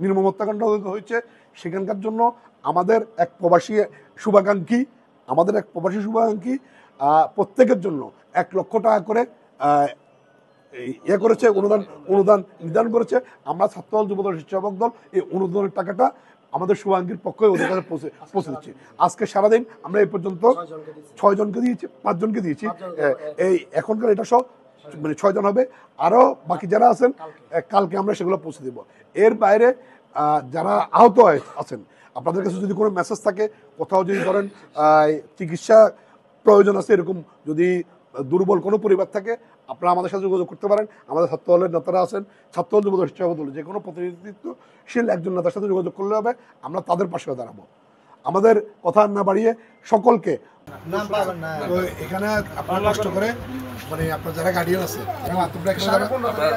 নির্মম হত্যাকাণ্ড হয়েছে, সেখানকার জন্য আমাদের এক প্রবাসী শুভাকাঙ্ক্ষী প্রত্যেকের জন্য 1 লক্ষ টাকা করে করেছে, অনুদান নির্ধারণ করেছে। আমরা ছাত্রদল, যুবদল, স্বেচ্ছাসেবক দল এই অনুদানের টাকাটা আমাদের শুভাকাঙ্ক্ষীর পক্ষে ওদের কাছে পৌঁছে দিচ্ছি। আজকে সারাদিন আমরা এই পর্যন্ত 6 জনকে দিয়েছি, 5 জনকে দিয়েছি। এই এখনকার এটা সব 6 জন হবে, আরও বাকি যারা আছেন কালকে আমরা সেগুলো পৌঁছে দেব। এর বাইরে যারা আহত আছেন, আপনাদের কাছে যদি কোনো মেসেজ থাকে, কোথাও যদি ধরেন চিকিৎসা প্রয়োজন আছে, এরকম যদি দুর্বল কোনো পরিবার থাকে, আপনারা আমাদের সাথে যোগাযোগ করতে পারেন। আমাদের ছাত্রদলের নেতারা আছেন, ছাত্রদল, যুবদল, স্বেচ্ছাসেবক দল, যে কোনো প্রতিনিধিত্বশীল একজন নেতার সাথে যোগাযোগ করলে হবে, আমরা তাদের পাশে দাঁড়াবো। আমাদের কথা না বাড়িয়ে সকলকে এখানে আপনারা কষ্ট করে আপনার যারা গার্ডিয়ান আছে,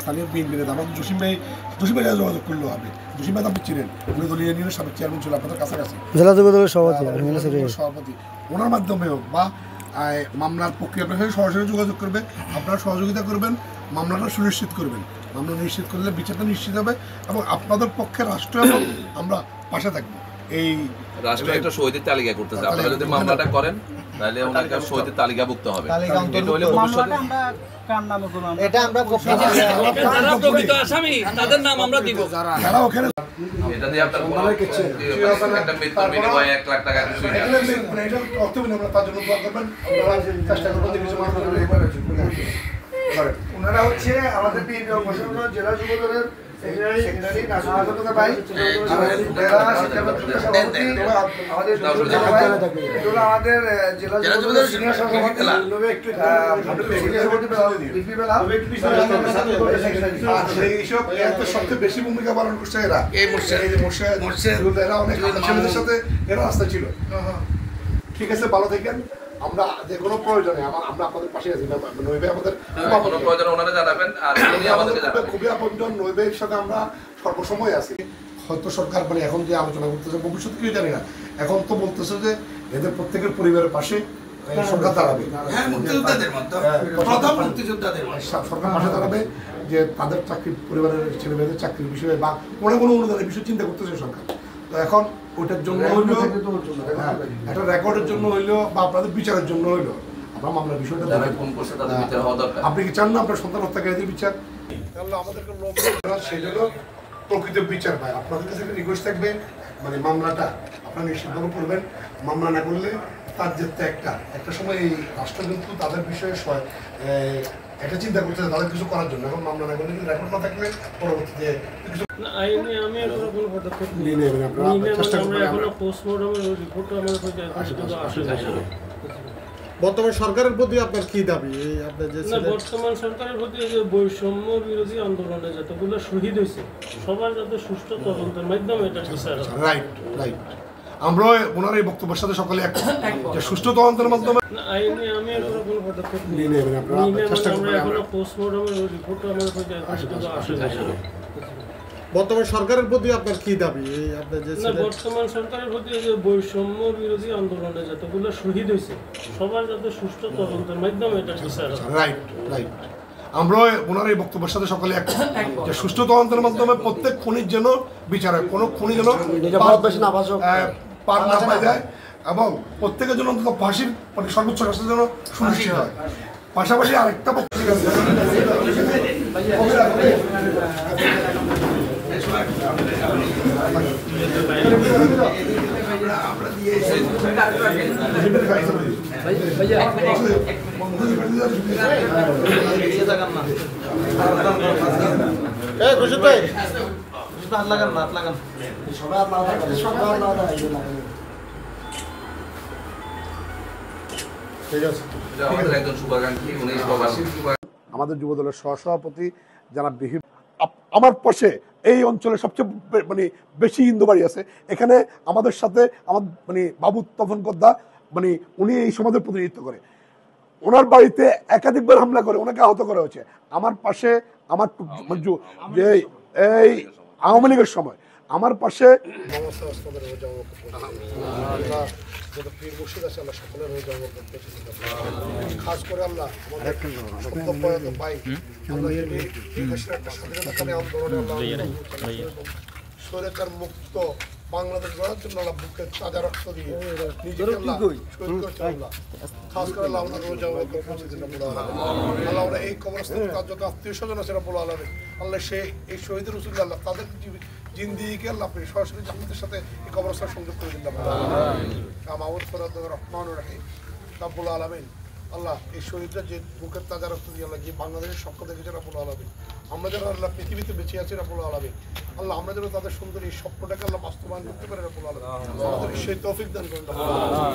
স্থানীয় বিএনপি নেতা আমাদের জসিম ভাই যোগাযোগ করলো। আপনি জসিম ভাই আপনি ছিলেন, উনি দলীয় ইউনিয়নের সাবেক চেয়ারম্যান ছিল আপনাদের কাছাকাছি, জেলা যুবদলের সভাপতি। ওনার মাধ্যমে হোক বা মামলার প্রক্রিয়া আপনার সাথে সরাসরি যোগাযোগ করবে, আপনারা সহযোগিতা করবেন, মামলাটা সুনিশ্চিত করবেন। মামলা নিশ্চিত করলে বিচারটা নিশ্চিত হবে এবং আপনাদের পক্ষে রাষ্ট্র এবং আমরা পাশে থাকবো। এই রাষ্ট্র একটা শহীদের তালিকা করতেছে, আপনারা যদি মামলাটা করেন তাহলে ওনাকে শহীদের তালিকাভুক্ত হবে। এটা আমরা যারা প্রকৃত আসামি তাদের নাম আমরা দিব। যারা ওখানে এটা দিয়ে আপনার কোনো একটা মৃত্যুর বিনিময়ে 1 লাখ টাকা কিছু না, এটা অর্থবিন আমরা তার জন্য দোয়া করবেন, আমরা চেষ্টা করব যে কিছু মানুষ ওনারা হচ্ছে আমাদের জেলা যুবদলের সেক্রেটারি নাজমুল ভাই, আমাদের জেলা যুবদলের সিনিয়র সভাপতি সবচেয়ে বেশি ভূমিকা পালন করছে এরা, এরা অনেক ছেলেদের সাথে এরা রাস্তা ছিল। ঠিক আছে, ভালো থাকেন। আমরা যে কোনো প্রয়োজনে আমরা আপনাদের পাশে আছি। নইবে আমাদের কোনো প্রয়োজন ওনারা জানাবেন, আর উনি আমাদেরকে জানাবেন। খুবই আপনজন, নইবের সাথে আমরা সর্বসময় আছি। হয়তো সরকার এখন যে আলোচনা করতেছে, ভবিষ্যতে কেউ জানি না, এখন তো বলতেছে যে এদের প্রত্যেকের পরিবারের পাশে সরকার দাঁড়াবে, সরকার পাশে দাঁড়াবে, যে তাদের চাকরি, পরিবারের ছেলে মেয়েদের চাকরির বিষয়ে বা কোনো অনুদানের বিষয়ে চিন্তা করতেছে সরকার। তো এখন ওইটার জন্য হইলো, একটা রেকর্ডের জন্য হইলো বা আপনাদের বিচারের জন্য হইলো আমরা মামলার বিষয়টা আপনি কি চান না আপনার সন্তান হত্যাকারীদের বিচার? তাহলে আমাদেরকে সেই জন্য প্রকৃত বিচার পায়। আপনাদের কাছে একটা রিকোয়েস্ট থাকবে, মামলাটা আপনারা নিশ্চিতভাবে করবেন। মামলা না করলে তার যেতে একটা সময় এই রাষ্ট্র কিন্তু তাদের বিষয়ে একটা চিন্তা করতে তাদের কিছু করার জন্য। এখন মামলা না করলে কিন্তু রেকর্ড না থাকলে পরবর্তীতে কিছু বর্তমান সরকারের প্রতি আপনার কি দাবি? বর্তমান সরকারের প্রতি যে বৈষম্য বিরোধী আন্দোলনে যতগুলো শহীদ হয়েছে সবার যাতে সুষ্ঠু তদন্তের মাধ্যমে এটা বিচার হয়। রাইট। আমরা ওনার এই বক্তব্যের সাথে সকলে যে সুষ্ঠু তদন্তের মাধ্যমে আমি এখনো কোনো পদক্ষেপ নিই পোস্টমর্টমের রিপোর্টও আমাদের বর্তমান সরকারের প্রতি আপনার কি দাবি? বর্তমান সরকারের প্রতি যে বৈষম্য বিরোধী আন্দোলনে যতগুলো শহীদ হয়েছে সবার যাতে সুষ্ঠু তদন্তের মাধ্যমে এটা বিচার হয়। রাইট। আমরা ওনার এই বক্তব্যের সাথে সকলে যে সুষ্ঠু তদন্তের মাধ্যমে প্রত্যেক খুনির জন্য বিচার হয়, কোনো খুনি যেন পার না পাওয়া যায় এবং প্রত্যেকের জন্য অন্তত ফাঁসির সর্বোচ্চ শাস্তির জন্য সুনিশ্চিত হয়। পাশাপাশি আরেকটা আমাদের যুবদলের সহসভাপতি যারা আমার পাশে এই অঞ্চলে সবচেয়ে বেশি হিন্দু বাড়ি আছে। এখানে আমাদের সাথে আমার বাবু তপন কদ্দা উনি এই সমাজের প্রতিনিধিত্ব করে। ওনার বাড়িতে একাধিকবার হামলা করে ওনাকে আহত করা হয়েছে। আমার পাশে আমার যে এই আওয়ামী লীগের সময় আমার পাশে খাস করে আল্লাহ স্বৈরাচার মুক্ত বাংলাদেশ গড়ার জন্য আল্লাহ বুকের তাজা রক্ত দিয়ে নিজেকে আল্লাহ শহীদ করতে আল্লাহ খাস করে আল্লাহ আমাদের রোজা পৌঁছে দিন রব্বুল আলামিন। আল্লাহ আমরা এই কবরস্থানে তার যত আত্মীয় স্বজন আছে রব্বুল আলামিন, আল্লাহ সে এই শহীদের রসুল আল্লাহ তাদের জিন্দিগিকে আল্লাহ আপনি সরাসরি জান্নাতের সাথে এই কবরস্থান সংযোগ করে দিন রব্বুল আলামিন। আমাউদ ফরাদ রহমানুর রহিম রব্বুল আলামিন। আল্লাহ এই শহীদরা যে বুকের তাজা রক্ত দিয়ে আল্লাহ যে বাংলাদেশের স্বপ্ন দেখেছে রব্বুল আলামিন, আমরা যারা আল্লাহ পৃথিবীতে বেঁচে আছি রব্বুল আলামিন, আল্লাহ আমরা যেন তাদের সুন্দর এই স্বপ্নটাকে আল্লাহ বাস্তবায়ন করতে পারি রব্বুল আলামিন, আমাদের সেই তৌফিক দান করেন রব্বুল আলামিন।